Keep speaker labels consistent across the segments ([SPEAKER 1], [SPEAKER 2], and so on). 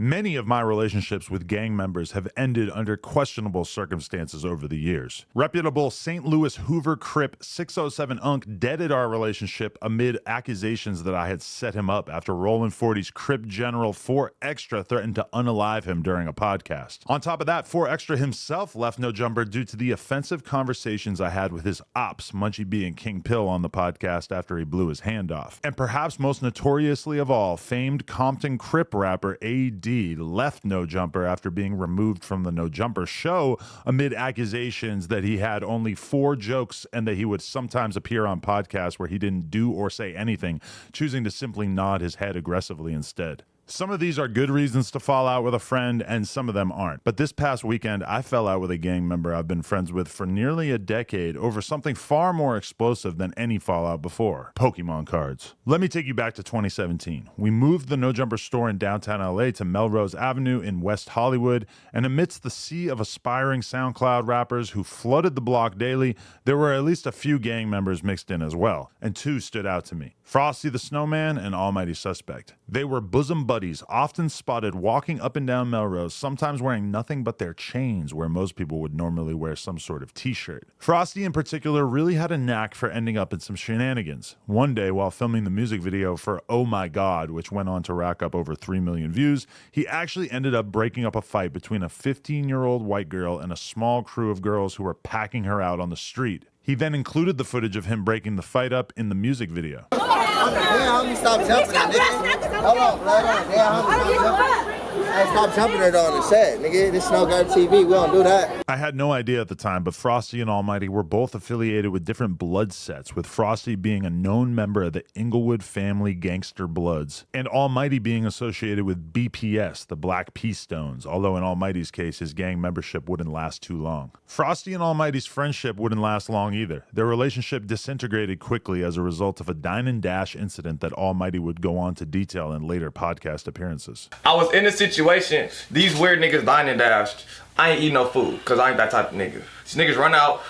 [SPEAKER 1] Many of my relationships with gang members have ended under questionable circumstances over the years. Reputable St. Louis Hoover Crip 607 Unk deaded our relationship amid accusations that I had set him up after Rollin' 40's Crip General 4 Extra threatened to unalive him during a podcast. On top of that, 4 Extra himself left No Jumper due to the offensive conversations I had with his ops, Munchie B and King Pill, on the podcast after he blew his hand off. And perhaps most notoriously of all, famed Compton Crip rapper AD left No Jumper after being removed from the No Jumper show amid accusations that he had only 4 jokes and that he would sometimes appear on podcasts where he didn't do or say anything, choosing to simply nod his head aggressively instead. Some of these are good reasons to fall out with a friend, and some of them aren't. But this past weekend, I fell out with a gang member I've been friends with for nearly a decade over something far more explosive than any fallout before: Pokémon cards. Let me take you back to 2017. We moved the No Jumper store in downtown LA to Melrose Avenue in West Hollywood, and amidst the sea of aspiring SoundCloud rappers who flooded the block daily, there were at least a few gang members mixed in as well, and 2 stood out to me: Frosty the Snowman and Almighty Suspect. They were bosom buddies, often spotted walking up and down Melrose, sometimes wearing nothing but their chains where most people would normally wear some sort of t-shirt. Frosty in particular really had a knack for ending up in some shenanigans. One day, while filming the music video for Oh My God, which went on to rack up over 3 million views, he actually ended up breaking up a fight between a 15-year-old white girl and a small crew of girls who were packing her out on the street. He then included the footage of him breaking the fight up in the music video.
[SPEAKER 2] Damn, homie, stop jumping it, nigga. Hold on, blood on it. Damn, homie, stop jumping. Hey, stop jumping it on the set, nigga. This Snow Guard TV, we don't do that.
[SPEAKER 1] I had no idea at the time, but Frosty and Almighty were both affiliated with different blood sets, with Frosty being a known member of the Inglewood family Gangster Bloods, and Almighty being associated with BPS, the Black P Stones, although in Almighty's case, his gang membership wouldn't last too long. Frosty and Almighty's friendship wouldn't last long either. Their relationship disintegrated quickly as a result of a dine and dash incident that Almighty would go on to detail in later podcast appearances.
[SPEAKER 3] I was in a situation, these weird niggas dine and dashed. I ain't eat no food, cause I ain't that type of nigga. These niggas run out,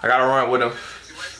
[SPEAKER 3] I gotta run with them.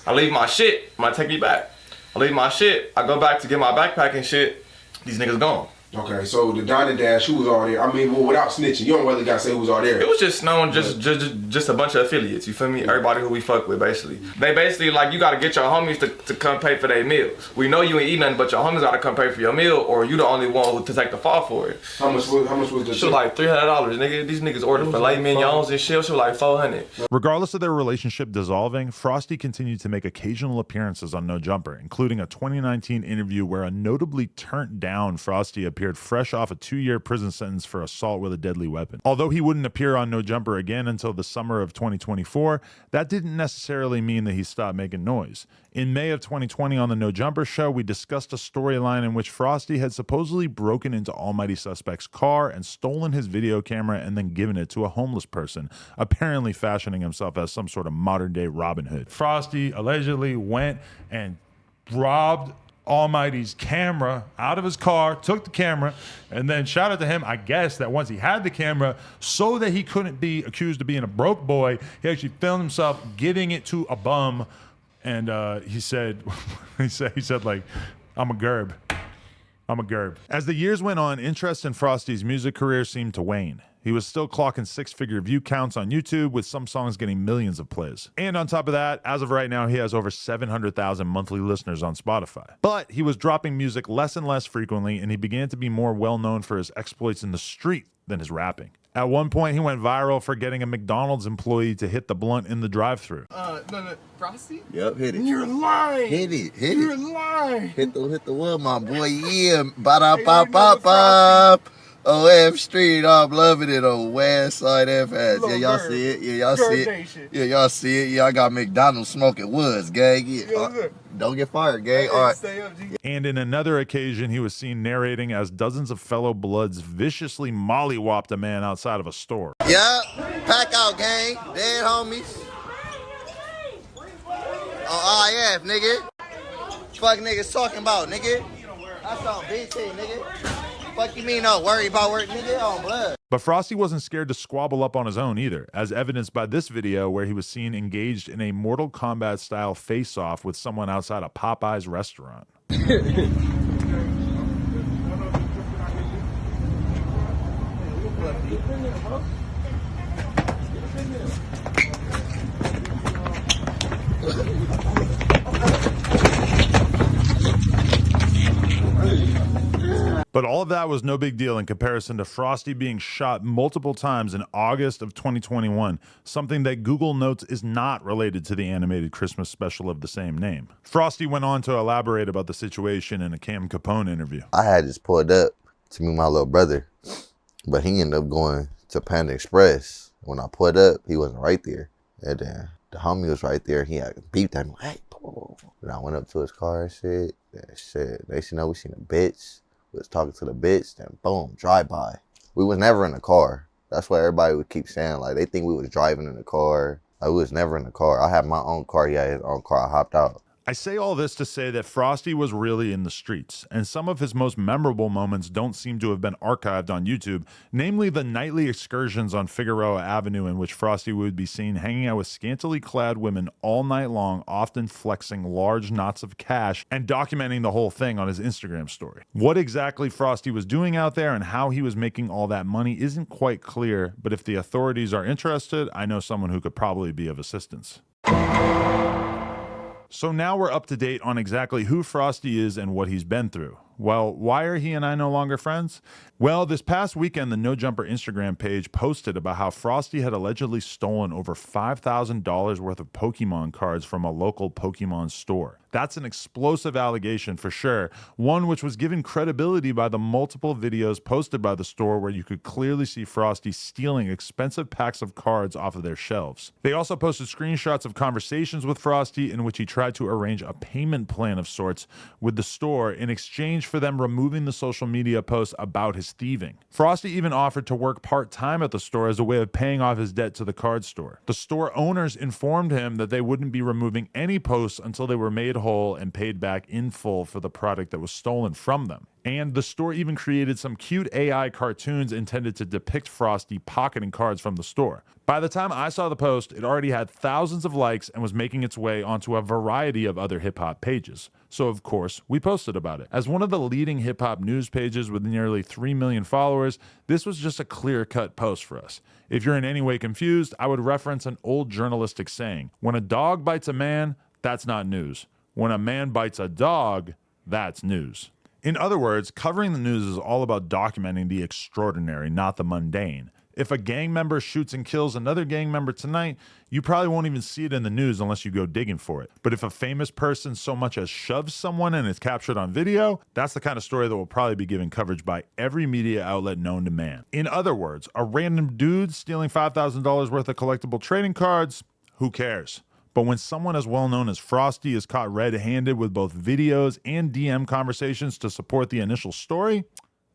[SPEAKER 3] I leave my shit, might take me back. I leave my shit, I go back to get my backpack and shit, these niggas gone.
[SPEAKER 4] Okay, so the dine and dash, who was all there? I mean, well, without snitching, you don't really gotta say who was all there.
[SPEAKER 3] It was just known, just a bunch of affiliates, you feel me? Everybody who we fuck with, basically. They basically, like, you gotta get your homies to come pay for their meals. We know you ain't eat nothing, but your homies gotta come pay for your meal, or you the only one to take the fall for it.
[SPEAKER 4] How much was the
[SPEAKER 3] shit? Like $300, nigga. These niggas ordered filet mignons and shit, so like $400.
[SPEAKER 1] Regardless of their relationship dissolving, Frosty continued to make occasional appearances on No Jumper, including a 2019 interview where a notably turned down Frosty appeared fresh off a 2-year prison sentence for assault with a deadly weapon. Although he wouldn't appear on No Jumper again until the summer of 2024, that didn't necessarily mean that he stopped making noise. In May of 2020 on the No Jumper show, we discussed a storyline in which Frosty had supposedly broken into Almighty Suspect's car and stolen his video camera and then given it to a homeless person, apparently fashioning himself as some sort of modern-day Robin Hood. Frosty allegedly went and robbed Almighty's camera out of his car, took the camera, and then shouted to him, I guess, that once he had the camera, so that he couldn't be accused of being a broke boy, he actually filmed himself giving it to a bum. And he said, like, I'm a gerb. As the years went on, interest in Frosty's music career seemed to wane. He was still clocking 6-figure view counts on YouTube, with some songs getting millions of plays. And on top of that, as of right now, he has over 700,000 monthly listeners on Spotify. But he was dropping music less and less frequently, and he began to be more well-known for his exploits in the street than his rapping. At one point, he went viral for getting a McDonald's employee to hit the blunt in the drive-thru.
[SPEAKER 5] No, Frosty?
[SPEAKER 2] Yep, hit it.
[SPEAKER 5] You're lying.
[SPEAKER 2] Hit it.
[SPEAKER 5] You're lying.
[SPEAKER 2] Hit the wood, my boy. Yeah, ba-da-ba-ba-ba. OF Street, I'm loving it on West Side FS. Yeah, y'all see it. Yeah, y'all see it. Yeah, y'all see it. Yeah, I got McDonald's smoking woods, gang. Yeah. Don't get fired, gang. All right.
[SPEAKER 5] Stay up, G.
[SPEAKER 1] And in another occasion, he was seen narrating as dozens of fellow Bloods viciously mollywopped a man outside of a store.
[SPEAKER 2] Yeah, pack out, gang. Dead homies. Oh, IF, nigga. Fuck niggas talking about, nigga. That's on BT, nigga. Fuck you mean don't worry about work, nigga, on blood.
[SPEAKER 1] But Frosty wasn't scared to squabble up on his own either, as evidenced by this video where he was seen engaged in a Mortal Kombat style face-off with someone outside a Popeye's restaurant. But all of that was no big deal in comparison to Frosty being shot multiple times in August of 2021, something that Google notes is not related to the animated Christmas special of the same name. Frosty went on to elaborate about the situation in a Cam Capone interview.
[SPEAKER 6] I had just pulled up to meet my little brother, but he ended up going to Panda Express. When I pulled up, he wasn't right there. And then the homie was right there. He had beeped at me, hey, and I went up to his car and shit. Next thing you know, we seen a bitch. We was talking to the bitch, then boom, drive-by. We was never in the car. That's what everybody would keep saying. Like, they think we was driving in the car. Like, we was never in the car. I had my own car. He had his own car. I hopped out.
[SPEAKER 1] I say all this to say that Frosty was really in the streets, and some of his most memorable moments don't seem to have been archived on YouTube, namely the nightly excursions on Figueroa Avenue in which Frosty would be seen hanging out with scantily clad women all night long, often flexing large knots of cash and documenting the whole thing on his Instagram story. What exactly Frosty was doing out there and how he was making all that money isn't quite clear, but if the authorities are interested, I know someone who could probably be of assistance. So now we're up to date on exactly who Frosty is and what he's been through. Well, why are he and I no longer friends? Well, this past weekend, the No Jumper Instagram page posted about how Frosty had allegedly stolen over $5,000 worth of Pokemon cards from a local Pokemon store. That's an explosive allegation for sure, one which was given credibility by the multiple videos posted by the store where you could clearly see Frosty stealing expensive packs of cards off of their shelves. They also posted screenshots of conversations with Frosty in which he tried to arrange a payment plan of sorts with the store in exchange for them removing the social media posts about his thieving. Frosty even offered to work part-time at the store as a way of paying off his debt to the card store. The store owners informed him that they wouldn't be removing any posts until they were made whole and paid back in full for the product that was stolen from them. And the store even created some cute AI cartoons intended to depict Frosty pocketing cards from the store. By the time I saw the post, it already had thousands of likes and was making its way onto a variety of other hip-hop pages. So of course, we posted about it. As one of the leading hip-hop news pages with nearly 3 million followers, this was just a clear-cut post for us. If you're in any way confused, I would reference an old journalistic saying: when a dog bites a man, that's not news. When a man bites a dog, that's news. In other words, covering the news is all about documenting the extraordinary, not the mundane. If a gang member shoots and kills another gang member tonight, you probably won't even see it in the news unless you go digging for it. But if a famous person so much as shoves someone and it's captured on video, that's the kind of story that will probably be given coverage by every media outlet known to man. In other words, a random dude stealing $5,000 worth of collectible trading cards, who cares? But when someone as well known as Frosty is caught red-handed with both videos and DM conversations to support the initial story,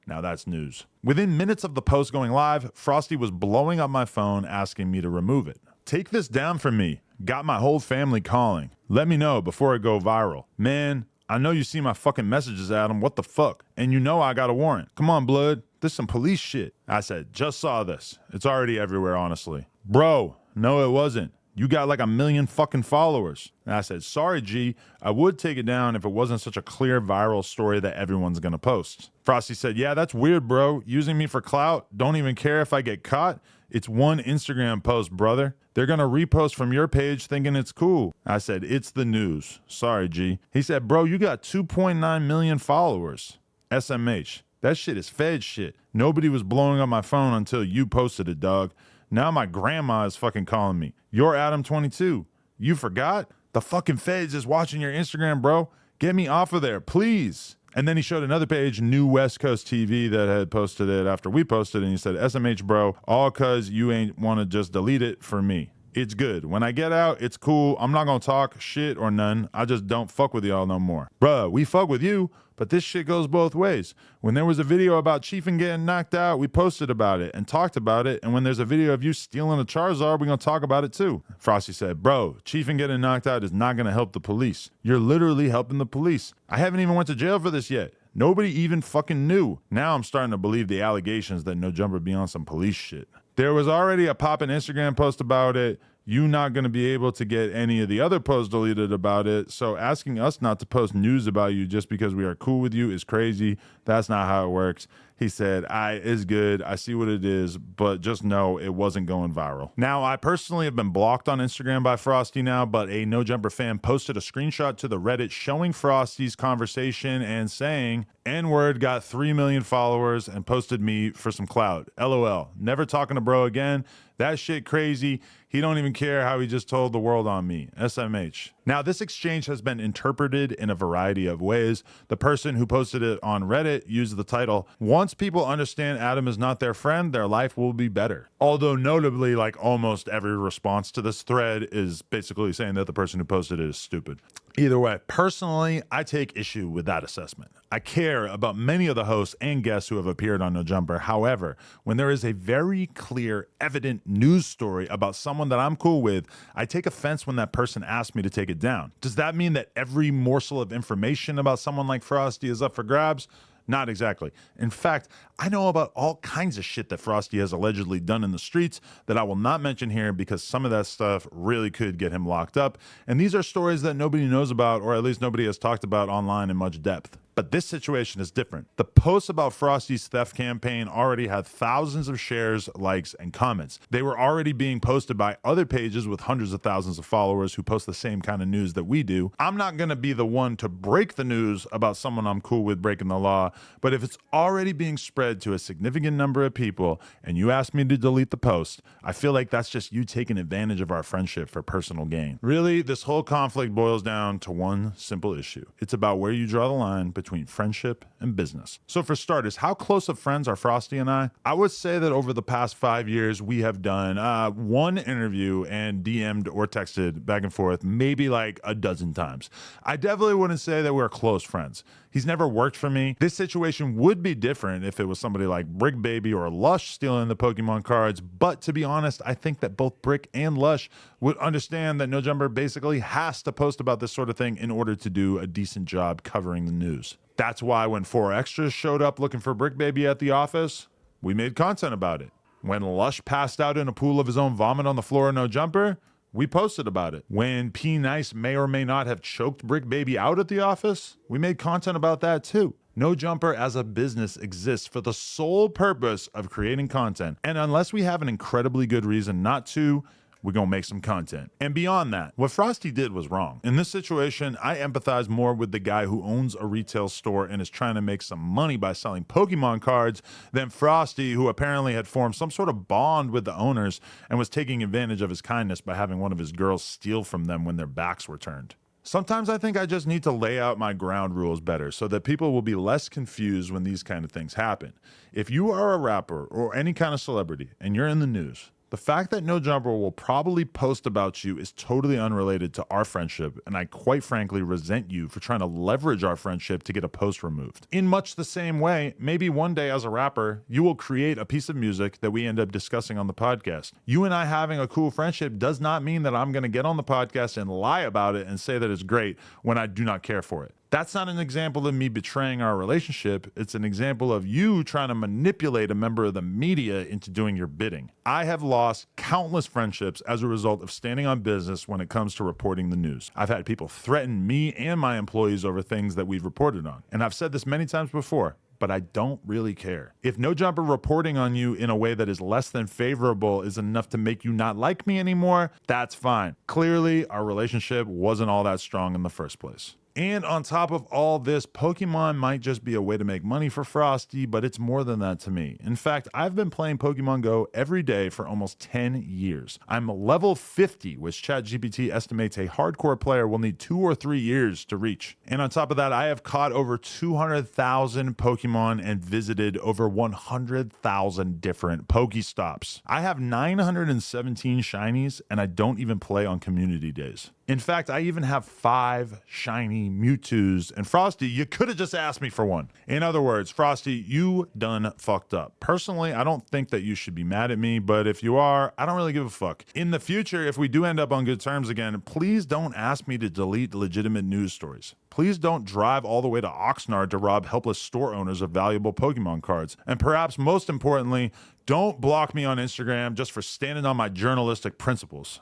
[SPEAKER 1] now that's news. Within minutes of the post going live, Frosty was blowing up my phone asking me to remove it. Take this down from me. Got my whole family calling. Let me know before it go viral. Man, I know you see my fucking messages, Adam. What the fuck? And you know I got a warrant. Come on, blood. This some police shit. I said, just saw this. It's already everywhere, honestly. Bro, no it wasn't. You got like 1 million fucking followers. And I said, sorry, G, I would take it down if it wasn't such a clear viral story that everyone's gonna post. Frosty said, yeah, that's weird, bro. Using me for clout. Don't even care if I get caught. It's one Instagram post, brother. They're gonna repost from your page thinking it's cool. I said, it's the news. Sorry, G. He said, bro, you got 2.9 million followers. SMH. That shit is Fed shit. Nobody was blowing up my phone until you posted it, dog. Now my grandma is fucking calling me. You're Adam22. You forgot? The fucking feds is watching your Instagram, bro. Get me off of there, please. And then he showed another page, New West Coast TV, that had posted it after we posted it. And he said, SMH, bro, all cuz you ain't want to just delete it for me. It's good. When I get out, it's cool. I'm not gonna talk shit or none. I just don't fuck with y'all no more. Bruh, we fuck with you, but this shit goes both ways. When there was a video about Chiefin getting knocked out, we posted about it and talked about it. And when there's a video of you stealing a Charizard, we're gonna talk about it too. Frosty said, bro, Chiefin getting knocked out is not gonna help the police. You're literally helping the police. I haven't even went to jail for this yet. Nobody even fucking knew. Now I'm starting to believe the allegations that No Jumper be on some police shit. There was already a poppin' Instagram post about it. You not going to be able to get any of the other posts deleted about it. So asking us not to post news about you just because we are cool with you is crazy. That's not how it works. He said, is good. I see what it is, but just know it wasn't going viral. Now, I personally have been blocked on Instagram by Frosty now, but a No Jumper fan posted a screenshot to the Reddit showing Frosty's conversation and saying, N-word got 3 million followers and posted me for some clout. LOL. Never talking to bro again. That shit crazy. He don't even care how he just told the world on me. SMH. Now, this exchange has been interpreted in a variety of ways. The person who posted it on Reddit used the title, "Once people understand Adam is not their friend, their life will be better." Although notably, like almost every response to this thread is basically saying that the person who posted it is stupid. Either way, personally, I take issue with that assessment. I care about many of the hosts and guests who have appeared on No Jumper. However, when there is a very clear, evident news story about someone that I'm cool with, I take offense when that person asks me to take it down. Does that mean that every morsel of information about someone like Frosty is up for grabs? Not exactly. In fact, I know about all kinds of shit that Frosty has allegedly done in the streets that I will not mention here because some of that stuff really could get him locked up. And these are stories that nobody knows about, or at least nobody has talked about online in much depth. But this situation is different. The posts about Frosty's theft campaign already had thousands of shares, likes, and comments. They were already being posted by other pages with hundreds of thousands of followers who post the same kind of news that we do. I'm not going to be the one to break the news about someone I'm cool with breaking the law, but if it's already being spread to a significant number of people and you ask me to delete the post, I feel like that's just you taking advantage of our friendship for personal gain. Really, this whole conflict boils down to one simple issue. It's about where you draw the line between friendship and business. So for starters, how close of friends are Frosty and I? I would say that over the past 5 years, we have done one interview and DM'd or texted back and forth maybe like a dozen times. I definitely wouldn't say that we're close friends. He's never worked for me. This situation would be different if it was somebody like Brick Baby or Lush stealing the Pokemon cards, but to be honest, I think that both Brick and Lush would understand that No Jumper basically has to post about this sort of thing in order to do a decent job covering the news. That's why when 4 Extras showed up looking for Brick Baby at the office, we made content about it. When Lush passed out in a pool of his own vomit on the floor of No Jumper, we posted about it. When P Nice may or may not have choked Brick Baby out at the office, we made content about that too. No Jumper as a business exists for the sole purpose of creating content. And unless we have an incredibly good reason not to, we're gonna make some content. And beyond that, what Frosty did was wrong. In this situation, I empathize more with the guy who owns a retail store and is trying to make some money by selling Pokemon cards than Frosty, who apparently had formed some sort of bond with the owners and was taking advantage of his kindness by having one of his girls steal from them when their backs were turned. Sometimes I think I just need to lay out my ground rules better so that people will be less confused when these kind of things happen. If you are a rapper or any kind of celebrity and you're in the news, the fact that No Jumper will probably post about you is totally unrelated to our friendship, and I quite frankly resent you for trying to leverage our friendship to get a post removed. In much the same way, maybe one day as a rapper, you will create a piece of music that we end up discussing on the podcast. You and I having a cool friendship does not mean that I'm going to get on the podcast and lie about it and say that it's great when I do not care for it. That's not an example of me betraying our relationship. It's an example of you trying to manipulate a member of the media into doing your bidding. I have lost countless friendships as a result of standing on business when it comes to reporting the news. I've had people threaten me and my employees over things that we've reported on. And I've said this many times before, but I don't really care. If No Jumper reporting on you in a way that is less than favorable is enough to make you not like me anymore, that's fine. Clearly, our relationship wasn't all that strong in the first place. And on top of all this, Pokemon might just be a way to make money for Frosty, but it's more than that to me. In fact, I've been playing Pokemon Go every day for almost 10 years. I'm level 50, which ChatGPT estimates a hardcore player will need 2 or 3 years to reach. And on top of that, I have caught over 200,000 Pokemon and visited over 100,000 different Pokestops. I have 917 shinies, and I don't even play on community days. In fact, I even have 5 shiny Mewtwo's, and Frosty, you could have just asked me for one. In other words, Frosty, you done fucked up. Personally, I don't think that you should be mad at me, but if you are, I don't really give a fuck. In the future, if we do end up on good terms again, please don't ask me to delete legitimate news stories. Please don't drive all the way to Oxnard to rob helpless store owners of valuable Pokemon cards. And perhaps most importantly, don't block me on Instagram just for standing on my journalistic principles.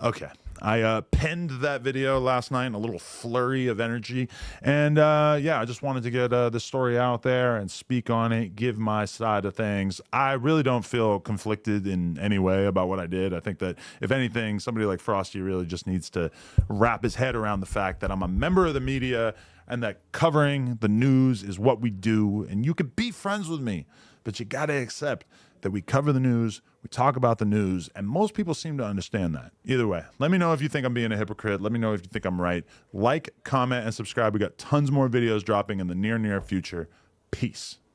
[SPEAKER 1] Okay, I penned that video last night in a little flurry of energy. And yeah, I just wanted to get this story out there and speak on it, give my side of things. I really don't feel conflicted in any way about what I did. I think that, if anything, somebody like Frosty really just needs to wrap his head around the fact that I'm a member of the media and that covering the news is what we do. And you could be friends with me, but you got to accept that we cover the news, we talk about the news, and most people seem to understand that. Either way, let me know if you think I'm being a hypocrite. Let me know if you think I'm right. Like, comment, and subscribe. We got tons more videos dropping in the near future. Peace.